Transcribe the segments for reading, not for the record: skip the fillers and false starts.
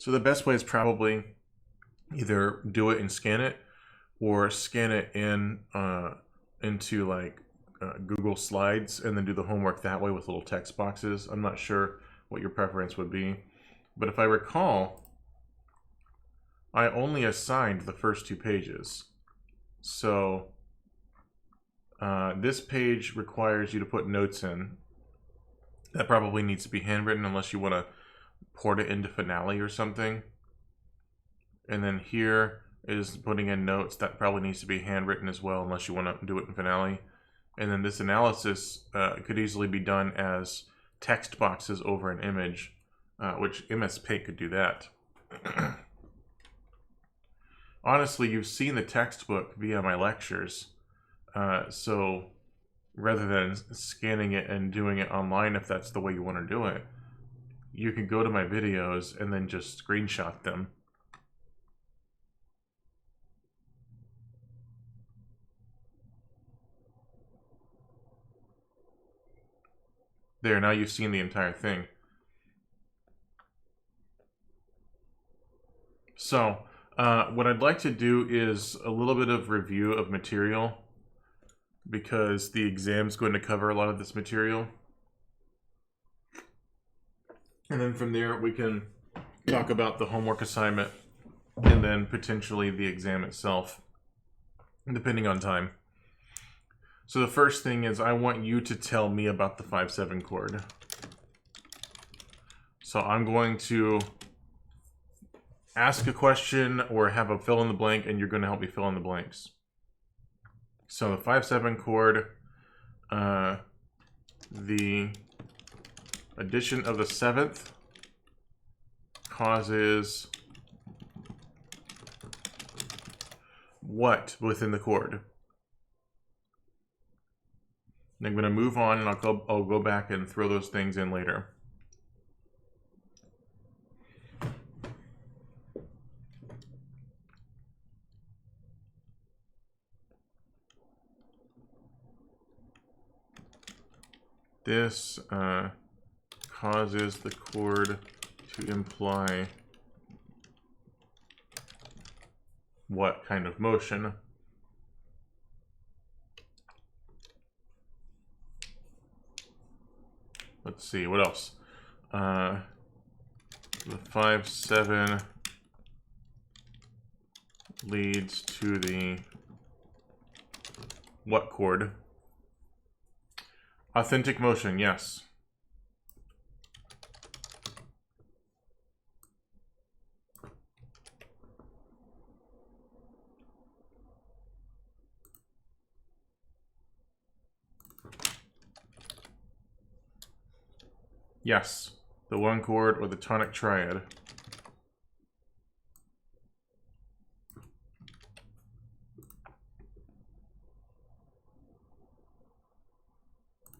So the best way is probably either do it and scan it, or scan it in into like Google Slides and then do the homework that way with little text boxes. I'm not sure what your preference would be, but if I recall, I only assigned the first 2 pages. So this page requires you to put notes in. That probably needs to be handwritten unless you want to port it into Finale or something. And then here is putting in notes. That probably needs to be handwritten as well unless you want to do it in Finale. And then this analysis could easily be done as text boxes over an image, which MS Paint could do that. Honestly, you've seen the textbook via my lectures, so rather than scanning it and doing it online, if that's the way you want to do it, you can go to my videos and then just screenshot them. There, now you've seen the entire thing. So, what I'd like to do is a little bit of review of material, because the exam's going to cover a lot of this material. And then from there, we can talk about the homework assignment and then potentially the exam itself, depending on time. So the first thing is I want you to tell me about the 5/7 chord. So I'm going to ask a question or have a fill in the blank, and you're going to help me fill in the blanks. So the 5/7 chord, the addition of the 7th causes what within the chord? And I'm going to move on, and I'll go back and throw those things in later. This causes the chord to imply what kind of motion? Let's see, what else? The 5/7 leads to the what chord? Authentic motion, yes. Yes, the 1 chord or the tonic triad.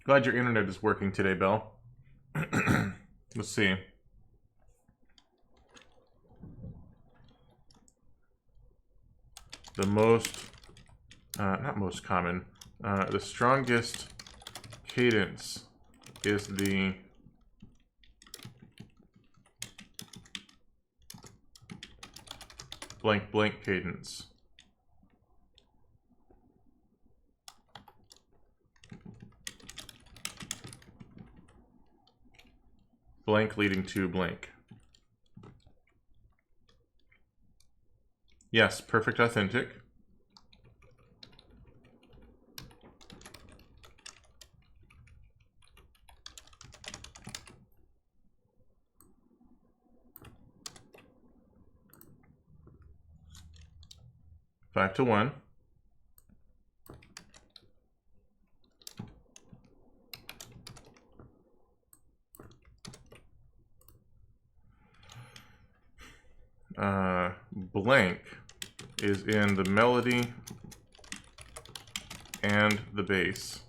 Glad your internet is working today, Belle. Let's see. The most, not most common, the strongest cadence is the blank blank cadence. Blank leading to blank. Yes, perfect authentic. Five to 1. Blank is in the melody and the bass.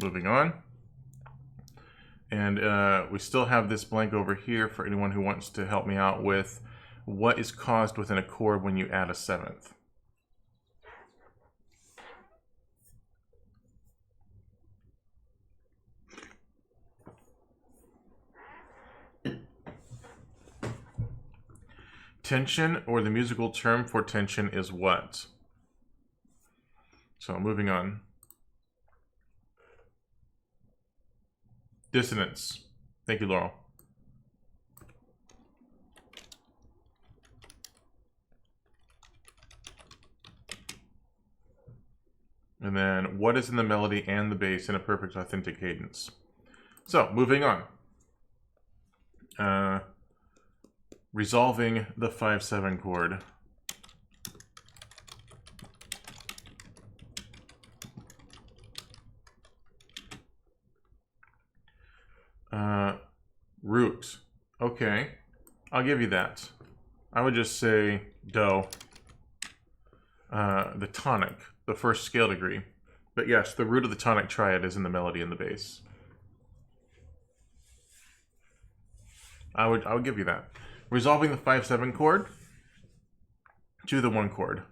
Moving on. And we still have this blank over here for anyone who wants to help me out with what is caused within a chord when you add a 7th. Tension, or the musical term for tension, is what? So moving on. Dissonance. Thank you, Laurel. And then, what is in the melody and the bass in a perfect authentic cadence? So, moving on. Resolving the 5/7 chord. Root. Okay, I'll give you that. I would just say do. The tonic, the first scale degree. But yes, the root of the tonic triad is in the melody and the bass. I would give you that. Resolving the 5/7 chord to the 1 chord.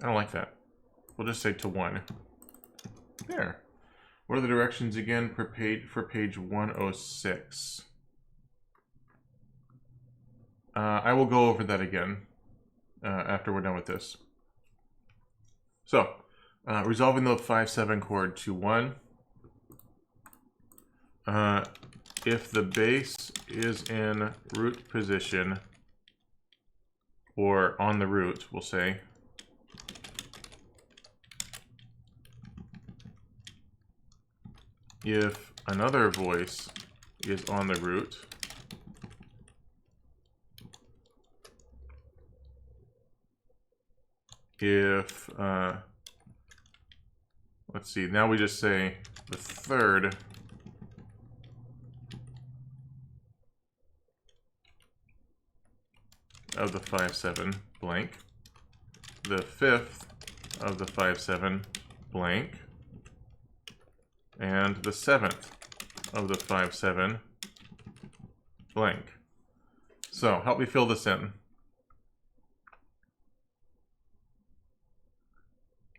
I don't like that. We'll just say to 1. There. What are the directions again for page 106? I will go over that again after we're done with this. So, resolving the 5/7 chord to 1. If the bass is in root position, or on the root, we'll say, if another voice is on the root, if, let's see, now we just say the third of the 5/7 blank, the fifth of the 5/7 blank, and the 7th of the 5/7 blank. So help me fill this in.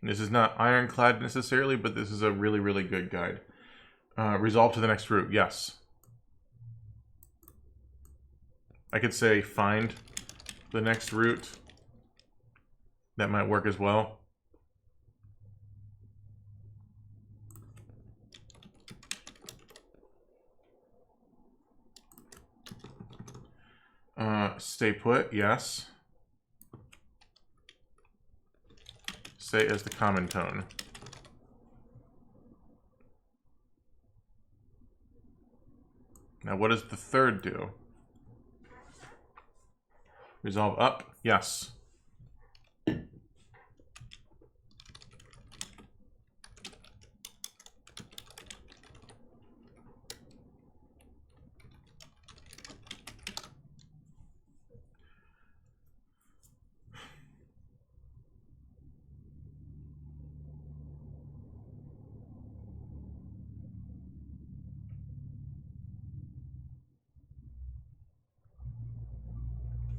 This is not ironclad necessarily, but this is a really, really good guide. Resolve to the next root, yes. I could say find the next root. That might work as well. Stay put, yes. Stay as the common tone. Now what does the third do? Resolve up, yes.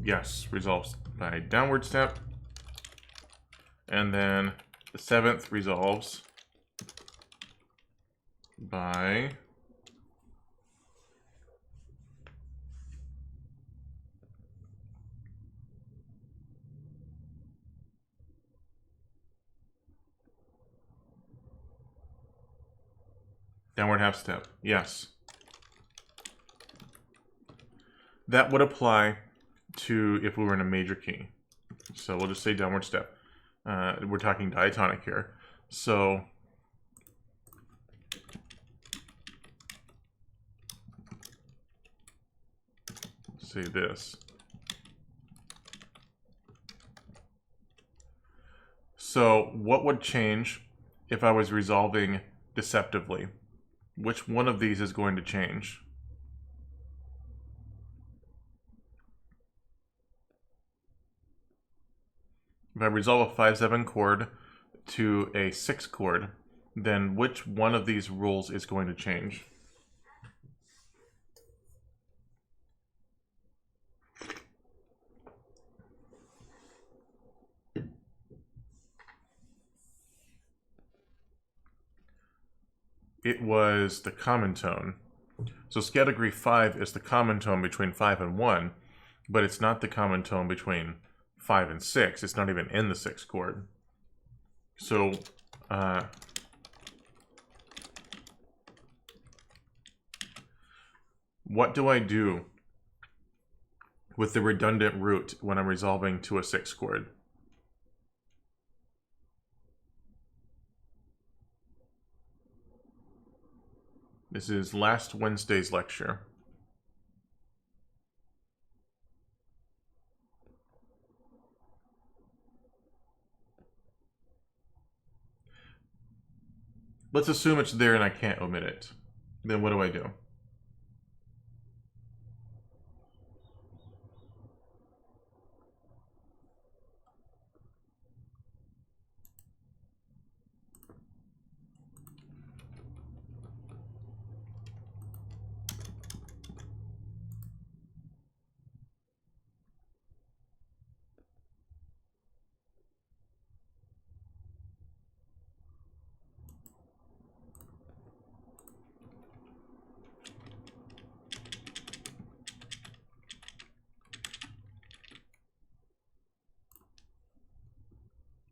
Yes, resolves by downward step. And then the 7th resolves by downward half step. Yes. That would apply to if we were in a major key. So we'll just say downward step. We're talking diatonic here. So say this. So what would change if I was resolving deceptively? Which one of these is going to change? If I resolve a 5/7 chord to a 6 chord, then which one of these rules is going to change? it was the common tone. So scale degree 5 is the common tone between 5 and 1, but it's not the common tone between 5 and 6. It's not even in the 6th chord. So, what do I do with the redundant root when I'm resolving to a 6th chord? This is last Wednesday's lecture. Let's assume it's there and I can't omit it. Then what do I do?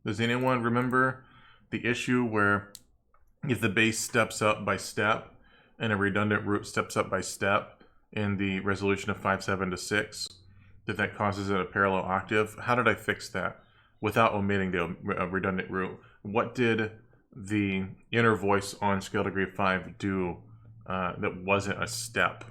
Does anyone remember the issue where if the bass steps up by step and a redundant root steps up by step in the resolution of 5/7 to 6, that causes it a parallel octave? How did I fix that without omitting the redundant root? What did the inner voice on scale degree 5 do that wasn't a step?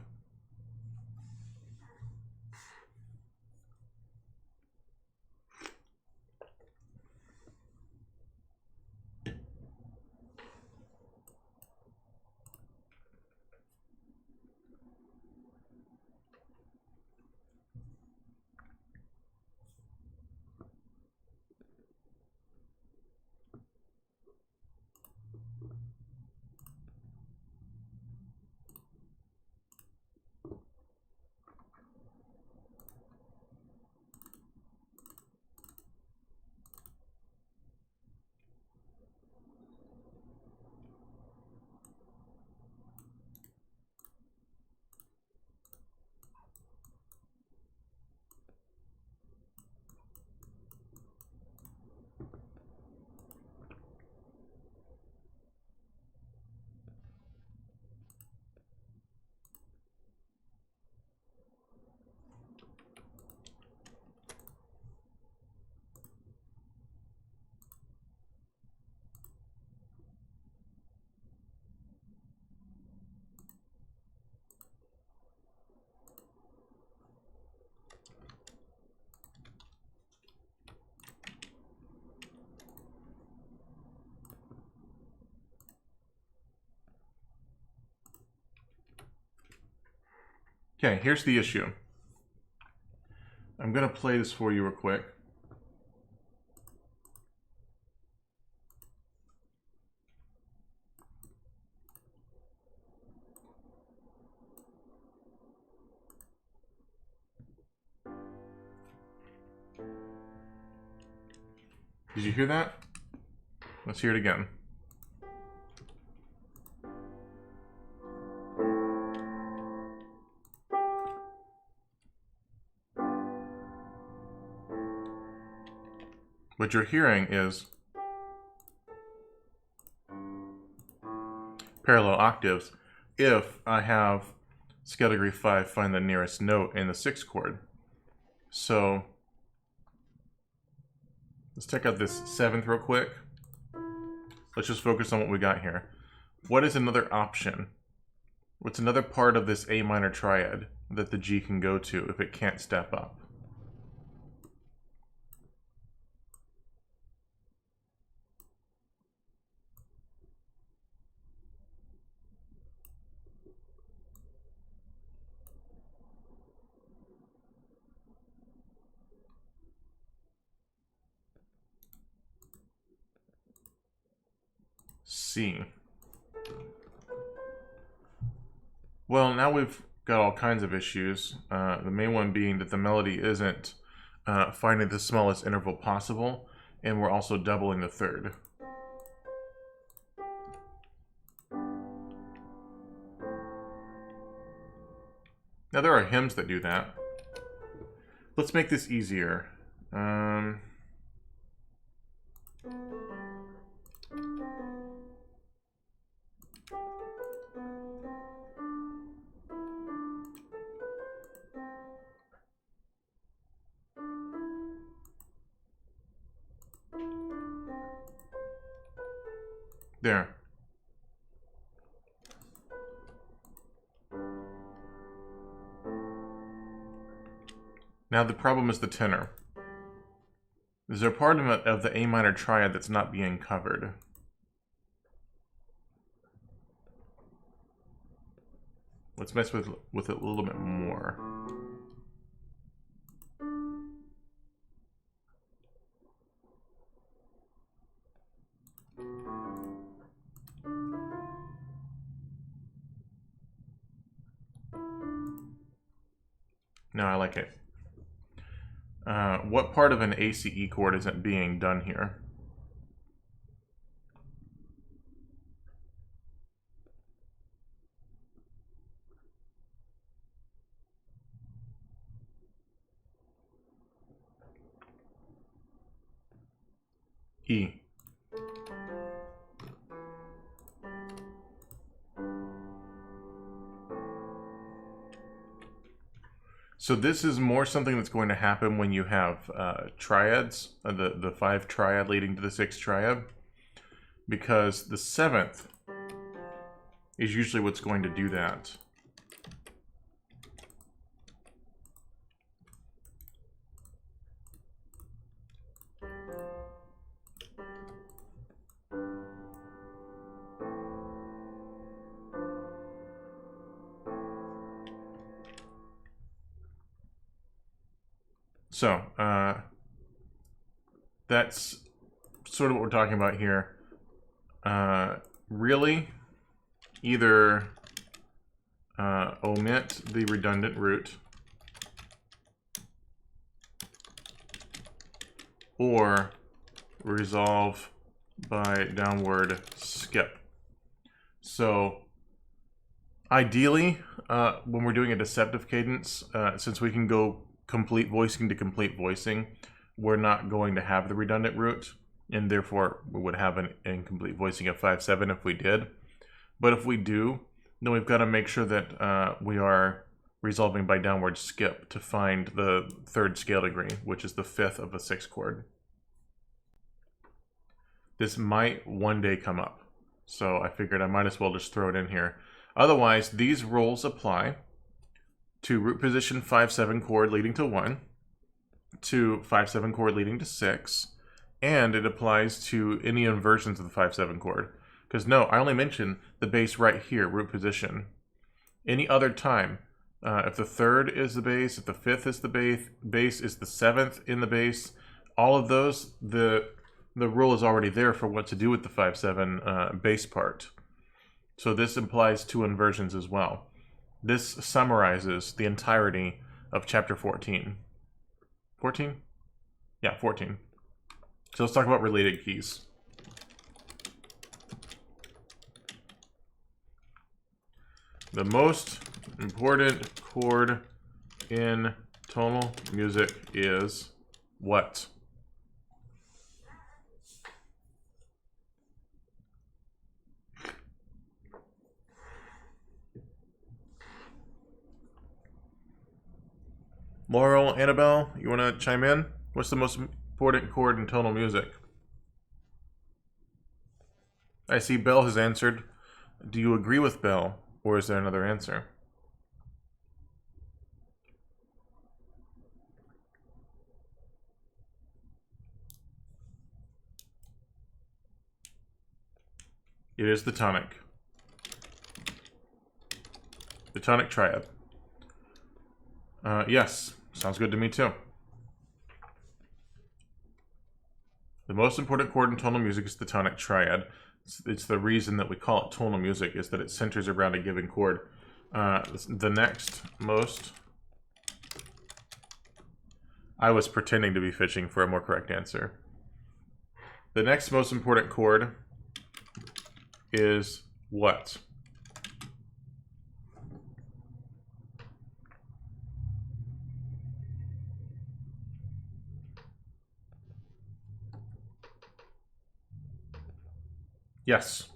Okay, here's the issue. I'm going to play this for you real quick. Did you hear that? Let's hear it again. What you're hearing is parallel octaves if I have scale degree 5 find the nearest note in the 6th chord. So let's check out this 7th real quick. Let's just focus on what we got here. What is another option? What's another part of this A minor triad that the G can go to if it can't step up? C. Well, now we've got all kinds of issues. The main one being that the melody isn't finding the smallest interval possible, and we're also doubling the third. Now there are hymns that do that. Let's make this easier. There. Now the problem is the tenor. Is there a part of the A minor triad that's not being covered? Let's mess with it a little bit more. No, I like it. What part of an ACE chord isn't being done here? E. So this is more something that's going to happen when you have triads, the 5 triad leading to the 6 triad, because the 7th is usually what's going to do that. So, that's sort of what we're talking about here. Really, either omit the redundant root, or resolve by downward skip. So, ideally, when we're doing a deceptive cadence, since we can go complete voicing to complete voicing, we're not going to have the redundant root, and therefore we would have an incomplete voicing of 5/7 if we did. But if we do, then we've got to make sure that we are resolving by downward skip to find the 3rd scale degree, which is the 5th of the 6th chord. This might one day come up, so I figured I might as well just throw it in here. Otherwise, these rules apply to root position 5/7 chord leading to 1, to 5/7 chord leading to 6, and it applies to any inversions of the 5/7 chord. Because no, I only mentioned the bass right here, root position. Any other time, if the 3rd is the bass, if the 5th is the bass is the 7th in the bass, all of those, the rule is already there for what to do with the 5/7 bass part. So this applies to inversions as well. This summarizes the entirety of chapter 14. 14? Yeah, 14. So let's talk about related keys. The most important chord in tonal music is what? Laurel, Annabelle, you want to chime in? What's the most important chord in tonal music? I see Belle has answered. Do you agree with Belle, or is there another answer? It is the tonic. The tonic triad. Yes, sounds good to me too. The most important chord in tonal music is the tonic triad. It's the reason that we call it tonal music, is that it centers around a given chord. The next most... I was pretending to be fishing for a more correct answer. The next most important chord is what? Yes.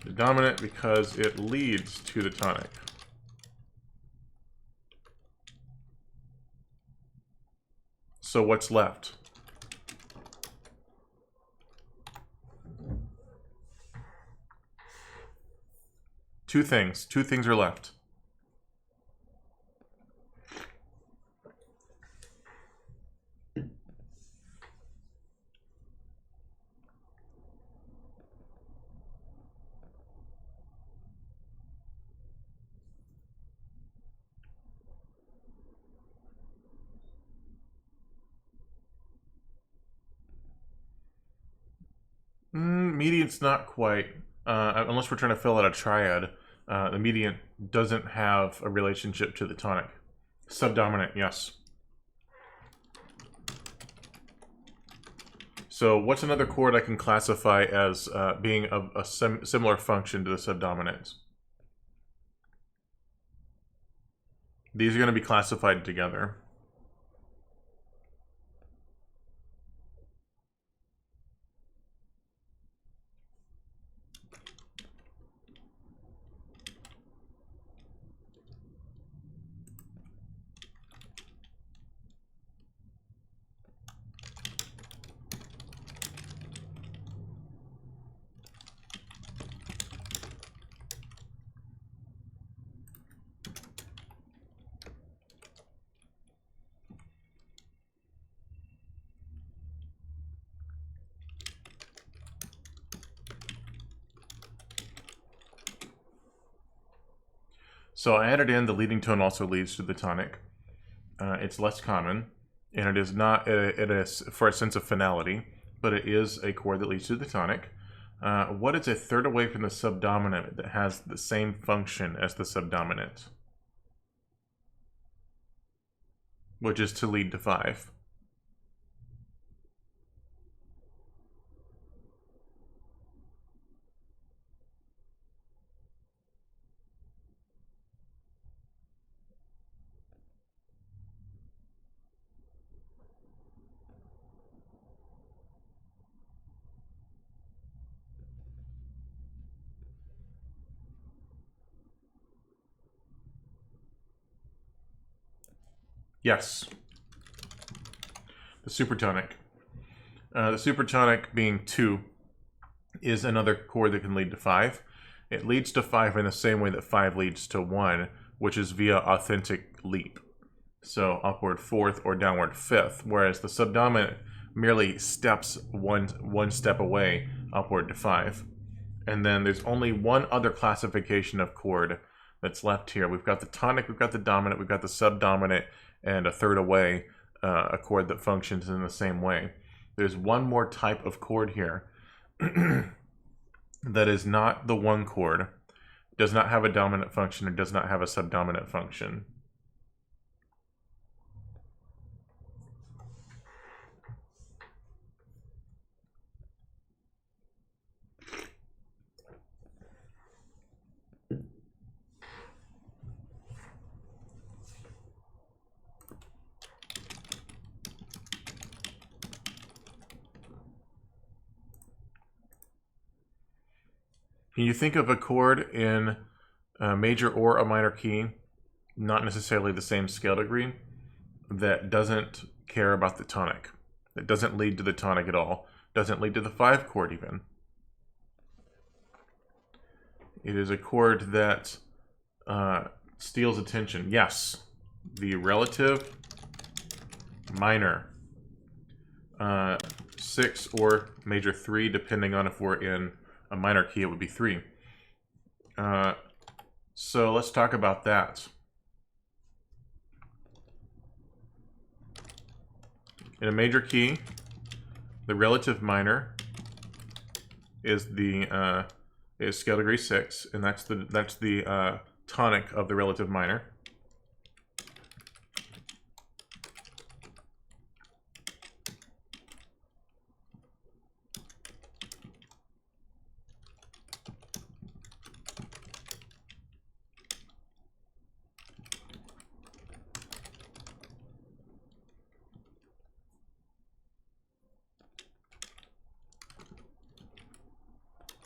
The dominant because it leads to the tonic. So what's left? Two things. Two things are left. Median's not quite. Unless we're trying to fill out a triad. The median doesn't have a relationship to the tonic. Subdominant, yes. So what's another chord I can classify as being of a similar function to the subdominant? These are going to be classified together. So I added in the leading tone also leads to the tonic. It's less common, and it is not. It is for a sense of finality, but it is a chord that leads to the tonic. What is a third away from the subdominant that has the same function as the subdominant, which is to lead to 5? Yes. The supertonic. The supertonic being 2 is another chord that can lead to 5. It leads to 5 in the same way that 5 leads to 1, which is via authentic leap. So upward 4th or downward 5th, whereas the subdominant merely steps one step away upward to 5. And then there's only one other classification of chord that's left here. We've got the tonic, we've got the dominant, we've got the subdominant, and a third away, a chord that functions in the same way. There's one more type of chord here that is not the 1 chord, does not have a dominant function, or does not have a subdominant function. Can you think of a chord in a major or a minor key, not necessarily the same scale degree, that doesn't care about the tonic, that doesn't lead to the tonic at all, doesn't lead to the 5 chord even? It is a chord that steals attention. Yes, the relative minor, 6 or major 3, depending on if we're in a minor key, it would be 3. So let's talk about that. In a major key, the relative minor is the is scale degree 6, and that's the tonic of the relative minor.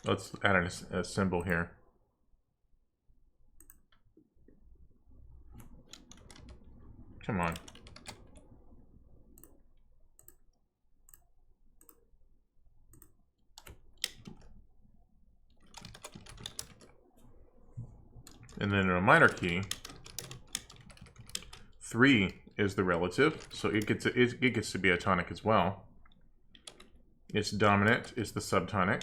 Let's add a symbol here. Come on. And then in a minor key, 3 is the relative, so it gets to be a tonic as well. Its dominant is the subtonic.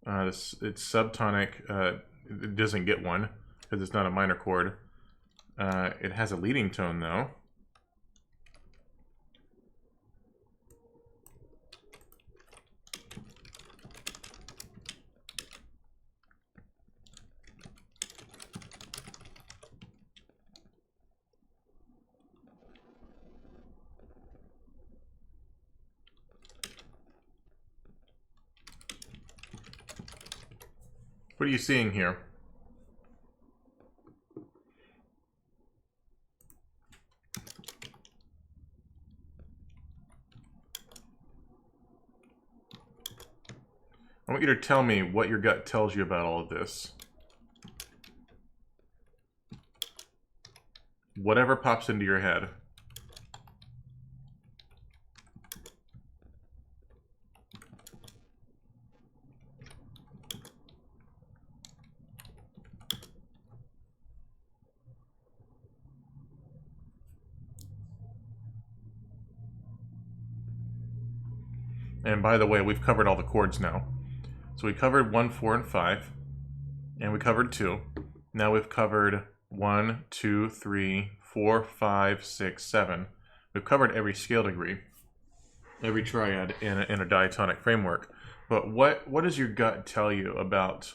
Its subtonic, it doesn't get one because it's not a minor chord. It has a leading tone though. What are you seeing here? I want you to tell me what your gut tells you about all of this. Whatever pops into your head. And by the way, we've covered all the chords now. So we covered 1, 4, and 5. And we covered 2. Now we've covered 1, 2, 3, 4, 5, 6, 7. We've covered every scale degree, every triad in a diatonic framework. But what does your gut tell you about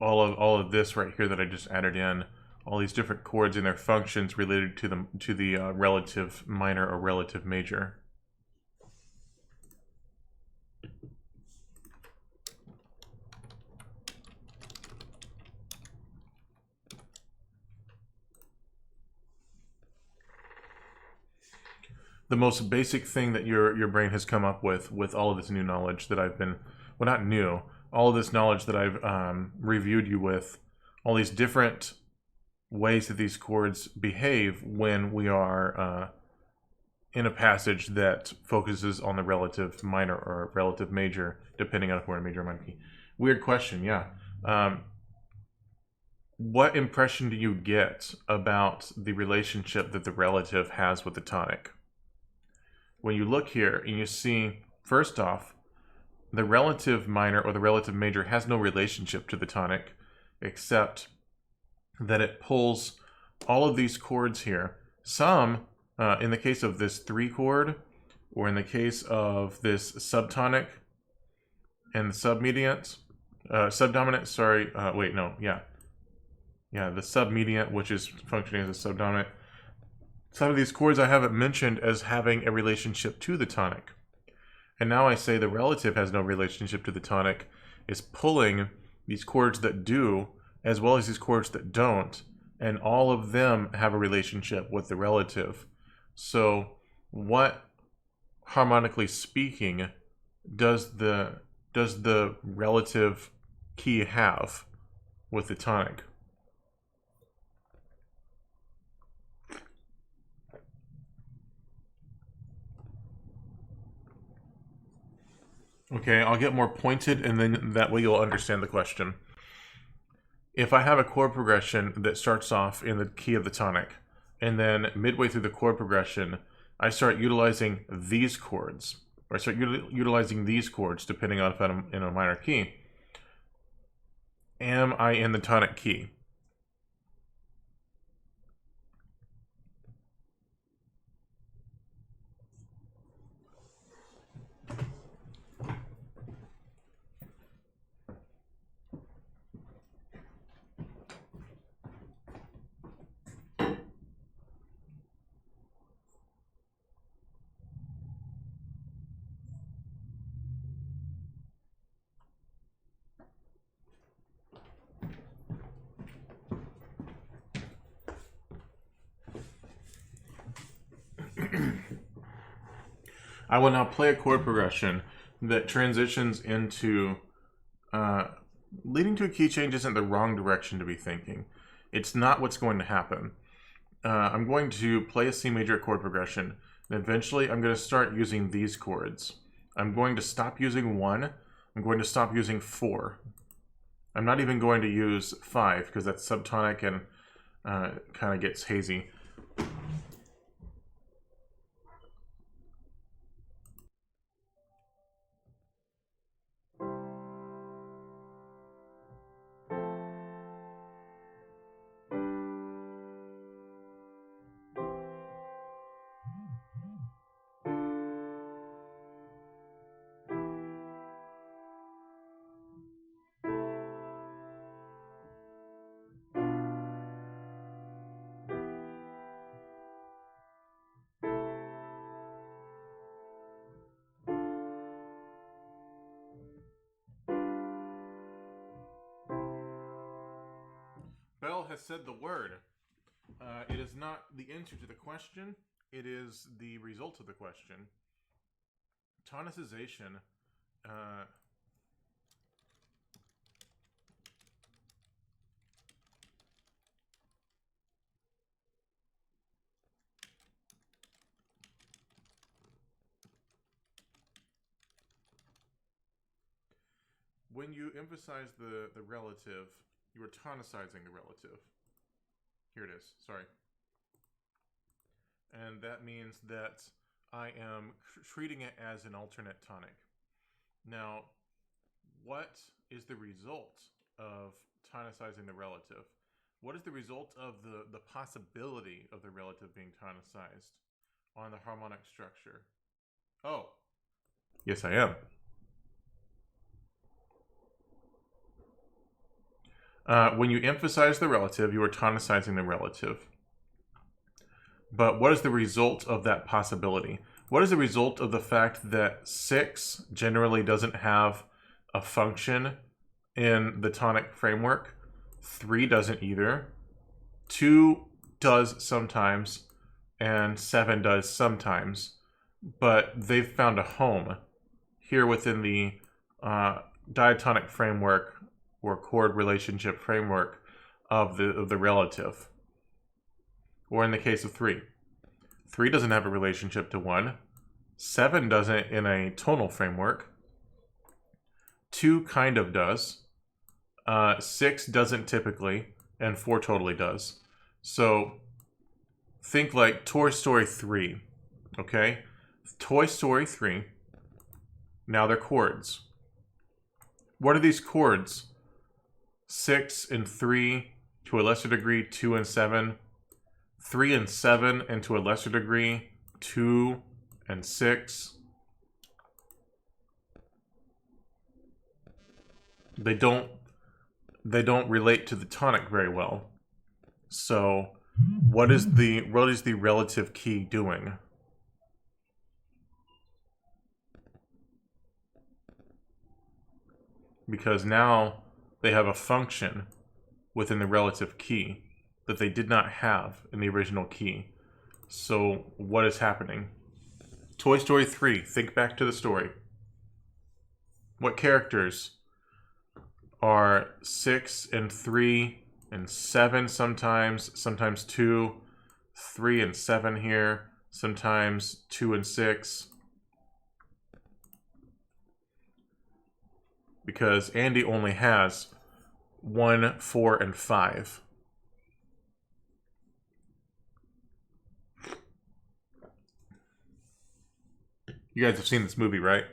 all of this right here that I just added in? All these different chords and their functions related to the relative minor or relative major. The most basic thing that your brain has come up with all of this new knowledge that I've been, well, not new, all of this knowledge that I've reviewed you with, all these different ways that these chords behave when we are in a passage that focuses on the relative minor or relative major, depending on if we're in a major or minor key. Weird question, yeah. What impression do you get about the relationship that the relative has with the tonic? When you look here and you see, first off, the relative minor or the relative major has no relationship to the tonic, except that it pulls all of these chords here. Some, in the case of this 3 chord, or in the case of this subtonic and the subdominant, the submediant, which is functioning as a subdominant. Some of these chords I haven't mentioned as having a relationship to the tonic. And now I say the relative has no relationship to the tonic, is pulling these chords that do, as well as these chords that don't, and all of them have a relationship with the relative. So what, harmonically speaking, does the relative key have with the tonic? Okay, I'll get more pointed, and then that way you'll understand the question. If I have a chord progression that starts off in the key of the tonic, and then midway through the chord progression, I start utilizing these chords, or I start utilizing these chords, depending on if I'm in a minor key, am I in the tonic key? I will now play a chord progression that transitions into... leading to a key change isn't the wrong direction to be thinking. It's not what's going to happen. I'm going to play a C major chord progression, and eventually I'm going to start using these chords. I'm going to stop using 1. I'm going to stop using 4. I'm not even going to use 5 because that's subtonic and kind of gets hazy. Bell has said the word. It is not the answer to the question. It is the result of the question. Tonicization. When you emphasize the relative, you are tonicizing the relative. Here it is, sorry. And that means that I am treating it as an alternate tonic. Now, what is the result of tonicizing the relative? What is the result of the possibility of the relative being tonicized on the harmonic structure? Oh, yes I am. When you emphasize the relative, you are tonicizing the relative. But what is the result of that possibility? What is the result of the fact that 6 generally doesn't have a function in the tonic framework? 3 doesn't either. 2 does sometimes, and 7 does sometimes. But they've found a home here within the diatonic framework or chord relationship framework of the relative. Or in the case of 3. 3 doesn't have a relationship to 1. 7 doesn't in a tonal framework. 2 kind of does. 6 doesn't typically, and 4 totally does. So think like Toy Story 3, okay? Toy Story 3, now they're chords. What are these chords? 6 and 3, to a lesser degree, 2 and 7. 3 and 7, and to a lesser degree, 2 and 6. They don't relate to the tonic very well. So what is the relative key doing? Because now they have a function within the relative key that they did not have in the original key. So what is happening? Toy Story 3, think back to the story. What characters are 6 and 3 and 7 sometimes 2, 3 and 7 here, sometimes 2 and 6. Because Andy only has 1, 4, and 5. You guys have seen this movie, right?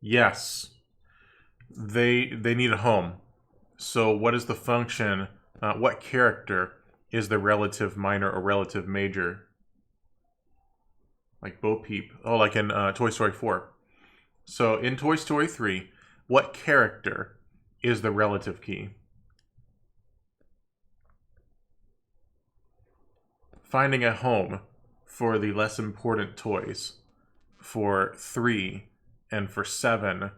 Yes. They need a home. So what is the function? What character is the relative minor or relative major? Like Bo Peep. Oh, like in Toy Story 4. So in Toy Story 3, what character is the relative key? Finding a home for the less important toys. For 3 and for 7,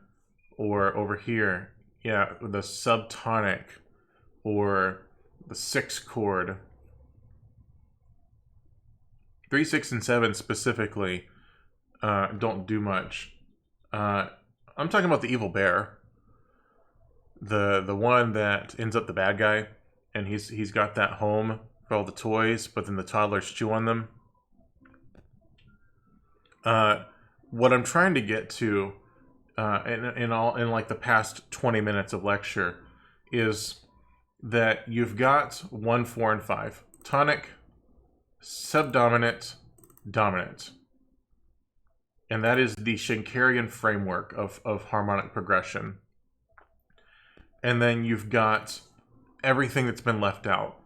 or over here yeah, the subtonic or the 6 chord. 3, 6, and 7 specifically don't do much. I'm talking about the evil bear, the one that ends up the bad guy, and he's got that home for all the toys, but then the toddlers chew on them. What I'm trying to get to in like the past 20 minutes of lecture is that you've got 1, 4, and 5 tonic, subdominant, dominant. And that is the Schenkerian framework of harmonic progression. And then you've got everything that's been left out.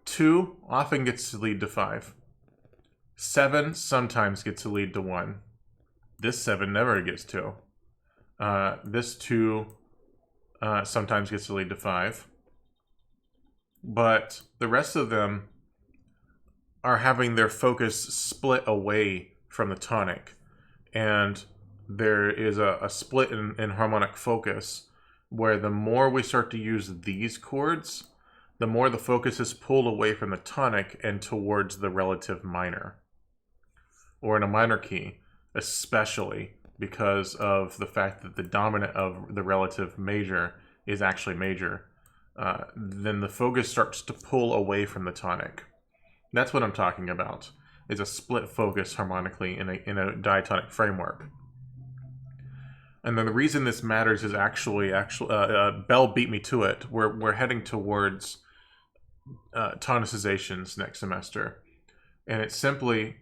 2 often gets to lead to 5. 7 sometimes gets to lead to 1. This 7 never gets to. This 2 sometimes gets to lead to 5. But the rest of them are having their focus split away from the tonic. And there is a split in harmonic focus where the more we start to use these chords, the more the focus is pulled away from the tonic and towards the relative minor. Or in a minor key, especially because of the fact that the dominant of the relative major is actually major, then the focus starts to pull away from the tonic. That's what I'm talking about. Is a split focus harmonically in a diatonic framework. And then the reason this matters is actually Bell beat me to it. We're heading towards tonicizations next semester, and it's simply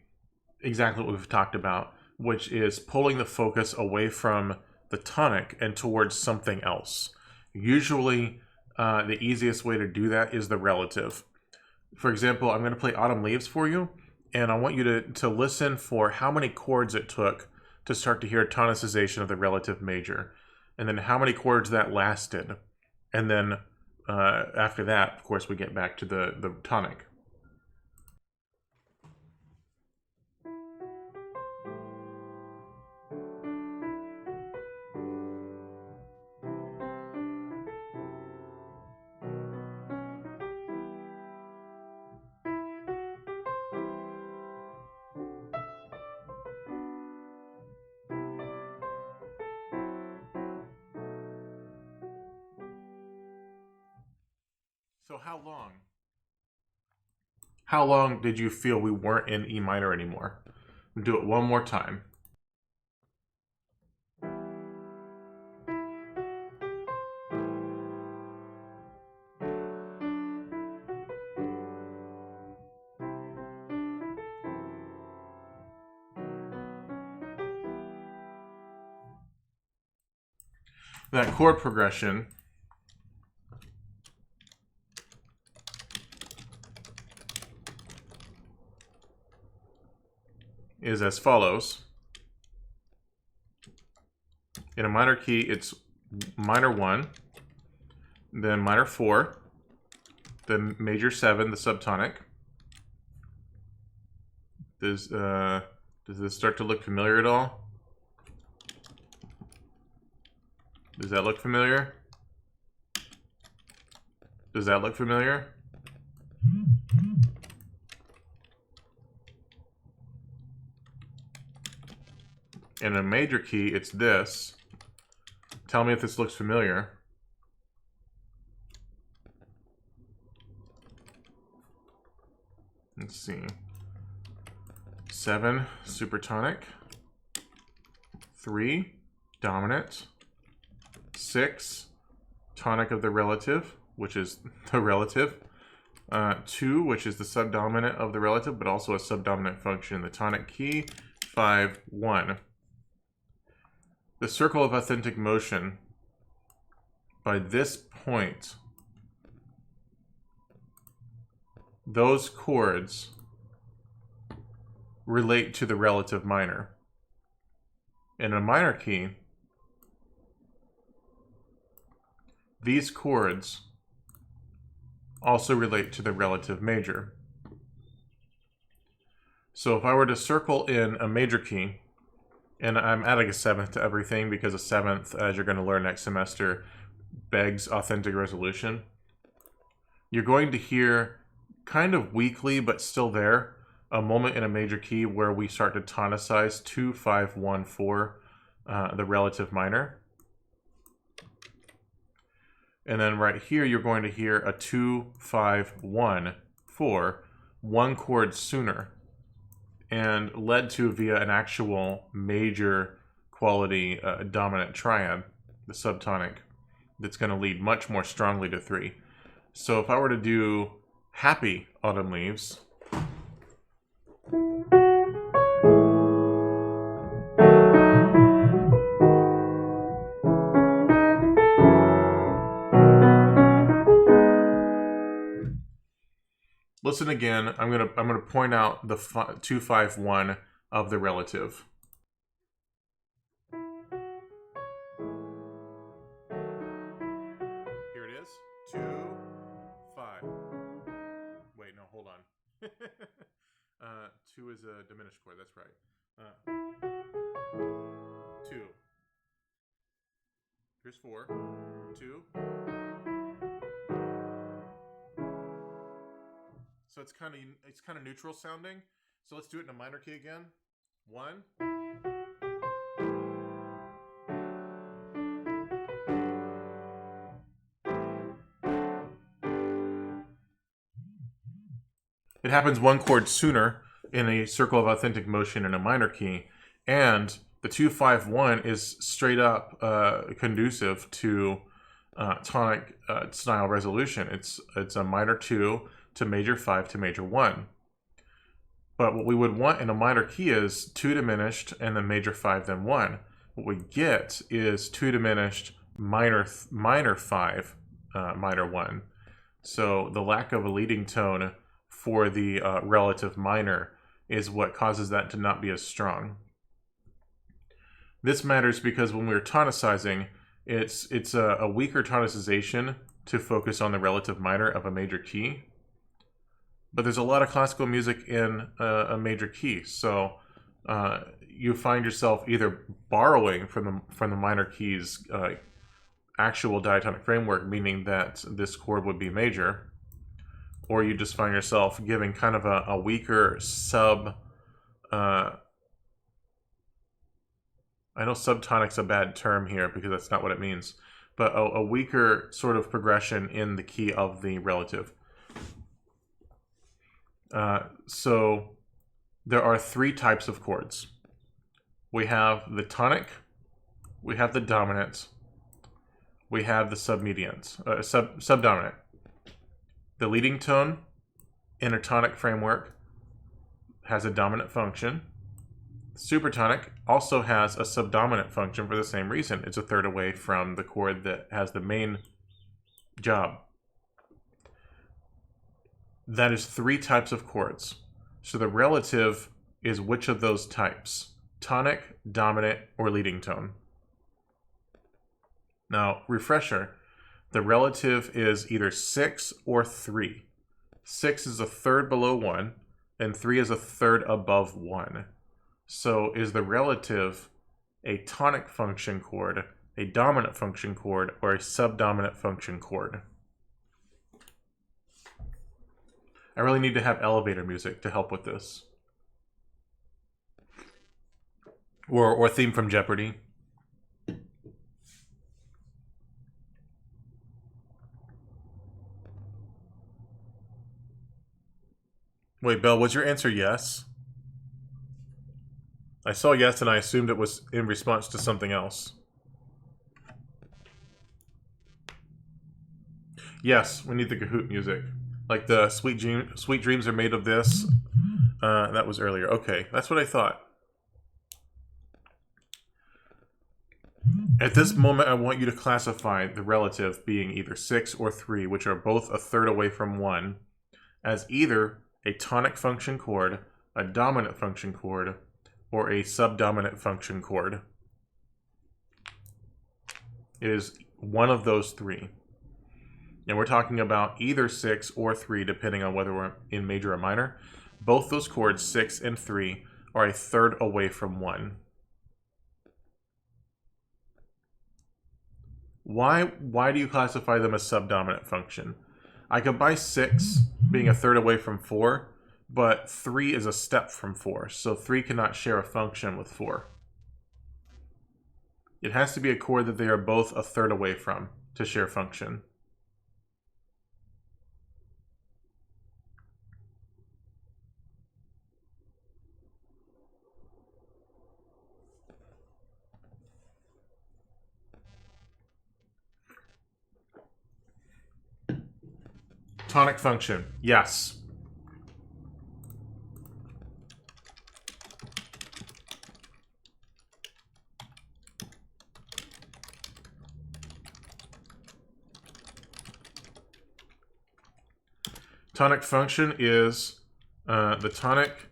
exactly what we've talked about, which is pulling the focus away from the tonic and towards something else. Usually, the easiest way to do that is the relative. For example, I'm going to play Autumn Leaves for you. And I want you to listen for how many chords it took to start to hear tonicization of the relative major. And then how many chords that lasted. And then after that, of course, we get back to the tonic. So how long? How long did you feel we weren't in E minor anymore? We'll do it one more time. That chord progression is as follows. In a minor key, it's minor 1, then minor 4, then major 7, the subtonic. Does this start to look familiar at all? Does that look familiar? Does that look familiar? In a major key, it's this. Tell me if this looks familiar. Let's see. 7, supertonic. 3, dominant. 6, tonic of the relative, which is the relative. 2, which is the subdominant of the relative, but also a subdominant function in the tonic key. 5, 1. The circle of authentic motion, by this point, those chords relate to the relative minor. In a minor key, these chords also relate to the relative major. So if I were to circle in a major key, and I'm adding a 7th to everything because a 7th, as you're going to learn next semester, begs authentic resolution. You're going to hear, kind of weakly but still there, a moment in a major key where we start to tonicize 2, 5, 1, 4, the relative minor. And then right here, you're going to hear a 2, 5, 1, 4, one chord sooner, and led to via an actual major quality dominant triad, the subtonic, that's going to lead much more strongly to 3. So if I were to do Happy Autumn Leaves, listen again. I'm gonna point out the 2, 5, 1 of the relative. Here it is. 2, 5. Wait, no, hold on. 2 is a diminished chord. That's right. 2. Here's 4. 2. So it's kind of neutral sounding. So let's do it in a minor key again. 1. It happens one chord sooner in a circle of authentic motion in a minor key, and the 2, 5, 1 is straight up conducive to tonic style resolution. It's a minor 2 to major 5 to major 1. But what we would want in a minor key is 2 diminished and then major 5 then 1. What we get is 2 diminished minor 5 minor 1. So the lack of a leading tone for the relative minor is what causes that to not be as strong. This matters because when we're tonicizing, it's a weaker tonicization to focus on the relative minor of a major key. But there's a lot of classical music in a major key, so you find yourself either borrowing from the minor key's actual diatonic framework, meaning that this chord would be major, or you just find yourself giving kind of a weaker sub. I know subtonic's a bad term here because that's not what it means, but a weaker sort of progression in the key of the relative. So there are 3 types of chords. We have the tonic, we have the dominant, we have the subdominant. The leading tone in a tonic framework has a dominant function. Supertonic also has a subdominant function for the same reason. It's a third away from the chord that has the main job. That is 3 types of chords. So the relative is which of those types? Tonic, dominant, or leading tone. Now, refresher, the relative is either 6 or 3. 6 is a third below 1, and 3 is a third above 1. So is the relative a tonic function chord, a dominant function chord, or a subdominant function chord? I really need to have elevator music to help with this. Or theme from Jeopardy. Wait, Belle, was your answer yes? I saw yes and I assumed it was in response to something else. Yes, we need the Kahoot music. Like the Sweet Dreams Are Made of This. That was earlier. Okay, that's what I thought. At this moment, I want you to classify the relative being either 6 or 3, which are both a third away from 1, as either a tonic function chord, a dominant function chord, or a subdominant function chord. It is one of those 3. And we're talking about either 6 or 3, depending on whether we're in major or minor. Both those chords, 6 and 3, are a third away from 1. Why do you classify them as subdominant function? I could buy 6 being a third away from 4, but 3 is a step from 4, so 3 cannot share a function with 4. It has to be a chord that they are both a third away from to share function. Tonic function, yes. Tonic function is the tonic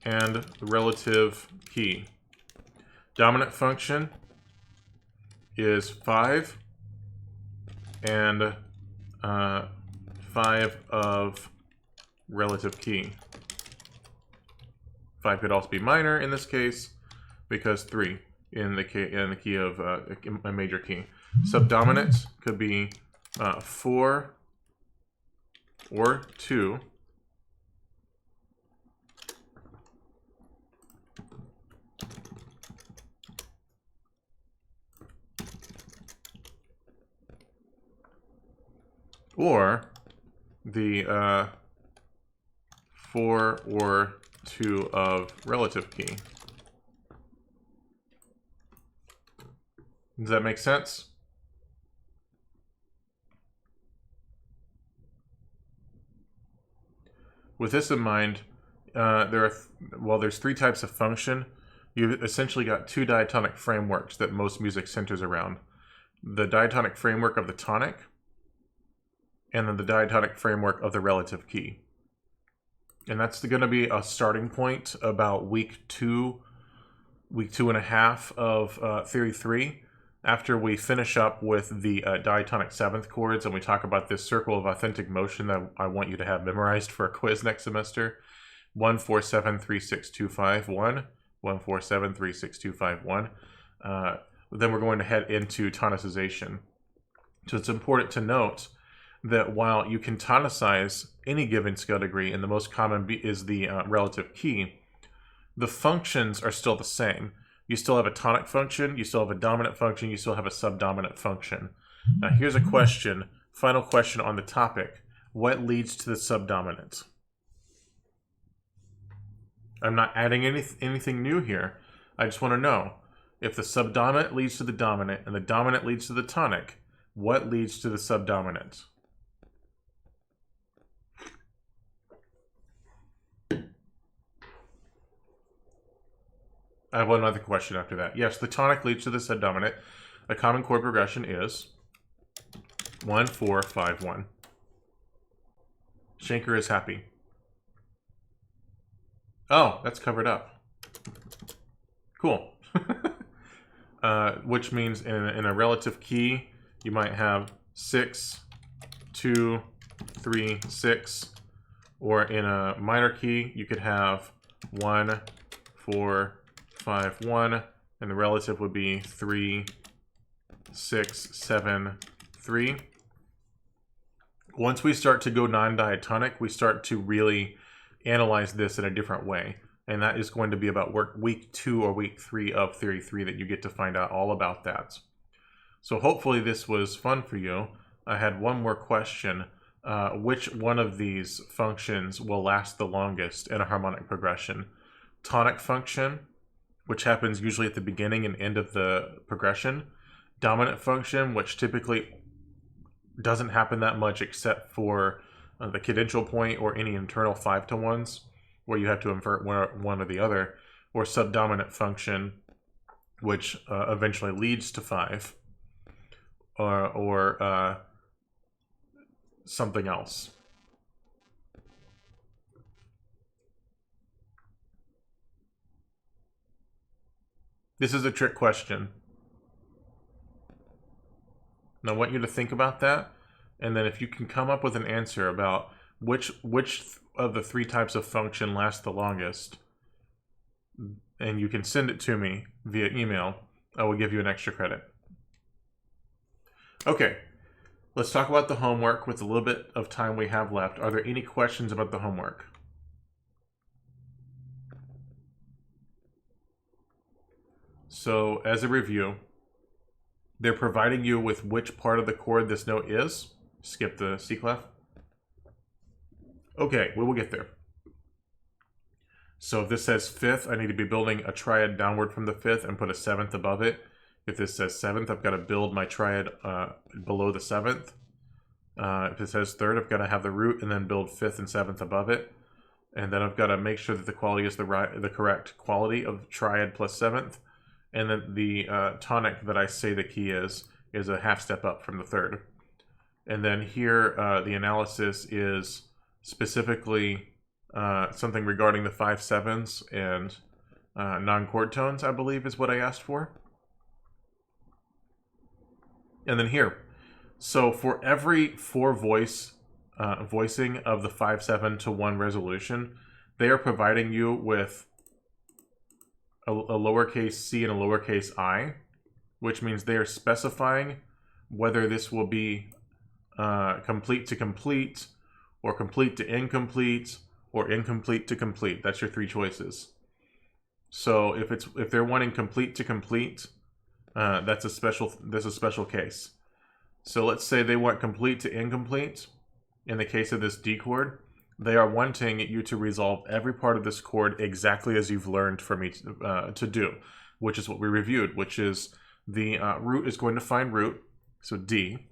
and the relative key. Dominant function is 5 and 5 of relative key. 5 could also be minor in this case because 3 in the key of a major key. Subdominant could be 4 or 2. Or the 4 or 2 of relative key. Does that make sense? With this in mind, there's 3 types of function. You've essentially got 2 diatonic frameworks that most music centers around. The diatonic framework of the tonic, and then the diatonic framework of the relative key. And that's going to be a starting point about week 2 and a half of Theory 3. After we finish up with the diatonic 7th chords and we talk about this circle of authentic motion that I want you to have memorized for a quiz next semester. 1, 4, 7, 3, 6, 2, 5, 1. 1, 4, 7, 3, 6, 2, 5, 1. Then we're going to head into tonicization. So it's important to note that while you can tonicize any given scale degree, and the most common is the relative key, the functions are still the same. You still have a tonic function, you still have a dominant function, you still have a subdominant function. Now here's a question, final question on the topic. What leads to the subdominant? I'm not adding anything new here. I just want to know, if the subdominant leads to the dominant and the dominant leads to the tonic, what leads to the subdominant? I have one other question after that. Yes, the tonic leads to the subdominant. A common chord progression is 1, 4, 5, 1. Schenker is happy. Oh, that's covered up. Cool. Which means in a relative key, you might have 6, 2, 3, 6. Or in a minor key, you could have 1, 4, 5, 1, and the relative would be 3, 6, 7, 3. Once we start to go non-diatonic, we start to really analyze this in a different way. And that is going to be about week 2 or week 3 of Theory 3 that you get to find out all about that. So hopefully this was fun for you. I had one more question. Which one of these functions will last the longest in a harmonic progression? Tonic function, which happens usually at the beginning and end of the progression. Dominant function, which typically doesn't happen that much except for the cadential point or any internal 5-to-1s where you have to invert one or the other. Or subdominant function, which eventually leads to 5. Or something else. This is a trick question. And I want you to think about that, and then if you can come up with an answer about which of the 3 types of function lasts the longest, and you can send it to me via email, I will give you an extra credit. Okay, let's talk about the homework with a little bit of time we have left. Are there any questions about the homework? So, as a review, they're providing you with which part of the chord this note is. Skip the C clef. Okay, we will get there. So if this says fifth, I need to be building a triad downward from the fifth and put a seventh above it. If this says seventh, I've got to build my triad below the seventh. If it says third, I've got to have the root and then build fifth and seventh above it. And then I've got to make sure that the quality is the correct quality of triad plus seventh. And then the tonic that I say the key is a half step up from the third. And then here, the analysis is specifically something regarding the 5/7s and non-chord tones, I believe is what I asked for. And then here, so for every voicing of the 5/7 to 1 resolution, they are providing you with a lowercase c and a lowercase I, which means they are specifying whether this will be complete to complete, or complete to incomplete, or incomplete to complete. That's your three choices. So if they're wanting complete to complete, that's a special case. So let's say they want complete to incomplete. In the case of this D chord, they are wanting you to resolve every part of this chord exactly as you've learned for me to do, which is what we reviewed, which is the root is going to find root, so D.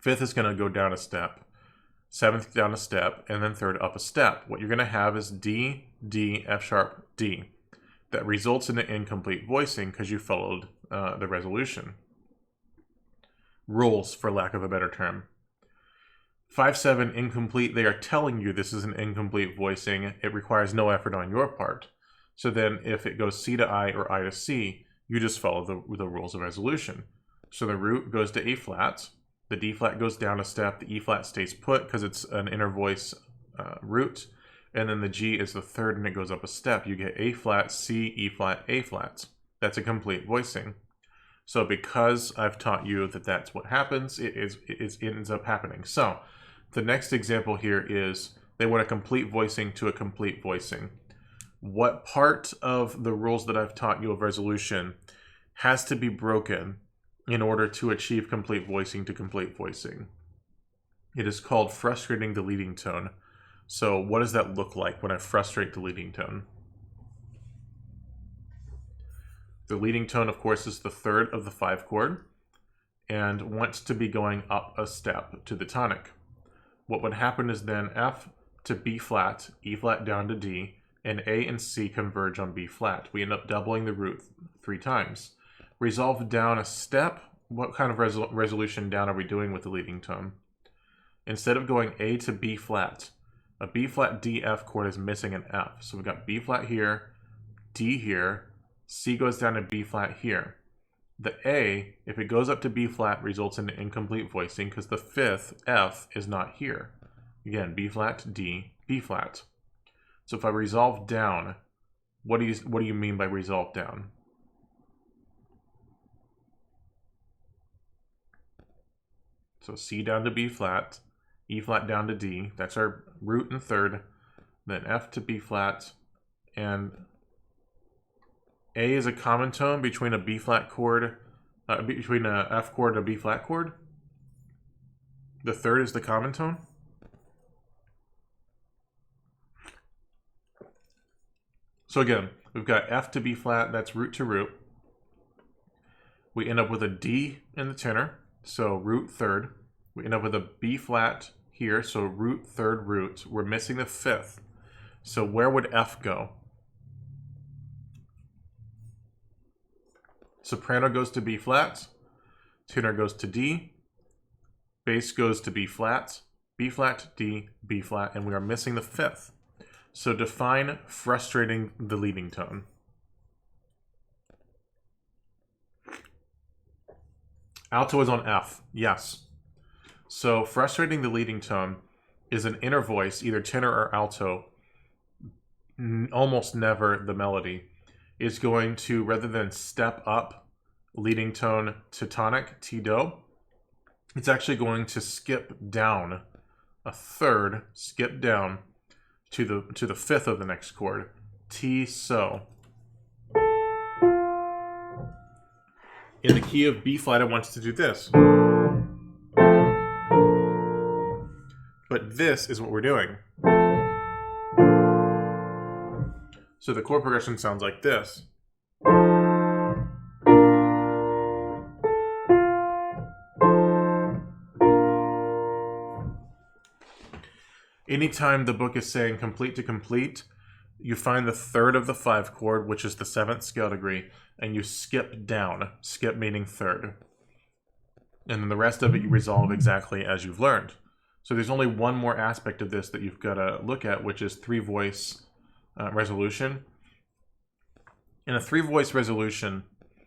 Fifth is going to go down a step, seventh down a step, and then third up a step. What you're going to have is D, D, F sharp, D. That results in an incomplete voicing because you followed the resolution. Rules, for lack of a better term. 5/7 incomplete, they are telling you this is an incomplete voicing. It requires no effort on your part. So then if it goes C to I or I to C, you just follow the rules of resolution. So the root goes to A flat, the D flat goes down a step, the E flat stays put because it's an inner voice root, and then the G is the third and it goes up a step. You get A flat, C, E flat, A flat. That's a complete voicing. So because I've taught you that that's what happens, it ends up happening. So the next example here is they want a complete voicing to a complete voicing. What part of the rules that I've taught you of resolution has to be broken in order to achieve complete voicing to complete voicing? It is called frustrating the leading tone. So what does that look like when I frustrate the leading tone? The leading tone, of course, is the third of the 5 chord and wants to be going up a step to the tonic. What would happen is then F to B flat, E flat down to D, and A and C converge on B flat. We end up doubling the root 3 times. Resolve down a step. What kind of resolution down are we doing with the leading tone? Instead of going A to B flat, a B flat D F chord is missing an F. So we've got B flat here, D here, C goes down to B flat here. The A, if it goes up to B flat, results in an incomplete voicing because the fifth F is not here. Again, B flat, D, B flat. So if I resolve down, what do you mean by resolve down? So C down to B flat, E flat down to D. That's our root and third. Then F to B flat, and A is a common tone between a B flat chord, between a F chord and a B flat chord. The third is the common tone. So again, we've got F to B flat, that's root to root. We end up with a D in the tenor, so root third. We end up with a B flat here, so root third root. We're missing the fifth. So where would F go? Soprano goes to B flat, tenor goes to D, bass goes to B flat, D, B flat, and we are missing the fifth. So define frustrating the leading tone. Alto is on F, yes. So frustrating the leading tone is an inner voice, either tenor or alto, almost never the melody, is going to, rather than step up leading tone to tonic, T-do, it's actually going to skip down a third, skip down to the fifth of the next chord, T so. In the key of B flat, I want you to do this. But this is what we're doing. So the chord progression sounds like this. Anytime the book is saying complete to complete, you find the third of the 5 chord, which is the 7th scale degree, and you skip down. Skip meaning third. And then the rest of it you resolve exactly as you've learned. So there's only one more aspect of this that you've got to look at, which is 3-voice resolution. In a 3-voice resolution,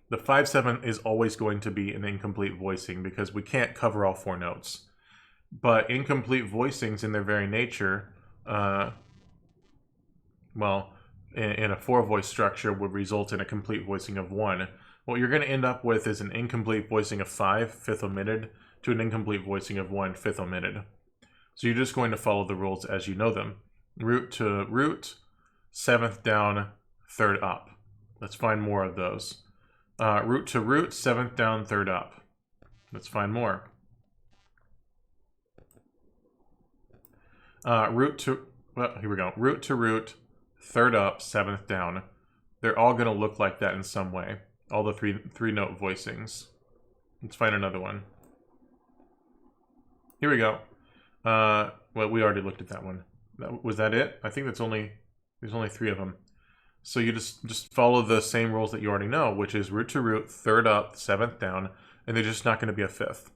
the 5/7 is always going to be an incomplete voicing because we can't cover all 4 notes. But incomplete voicings in their very nature, well, in a 4-voice structure would result in a complete voicing of 1. What you're going to end up with is an incomplete voicing of 5, 5th omitted, to an incomplete voicing of 1, 5th omitted. So you're just going to follow the rules as you know them. Root to root, 7th down, 3rd up. Let's find more of those. Root to root, 7th down, 3rd up. Let's find more. Root to, well, here we go. Root to root, 3rd up, 7th down. They're all going to look like that in some way. All the three note voicings. Let's find another one. Here we go. Well, we already looked at that one. Was that it? I think there's only 3 of them. So you just follow the same rules that you already know, which is root to root, 3rd up, 7th down, and they're just not going to be a 5th.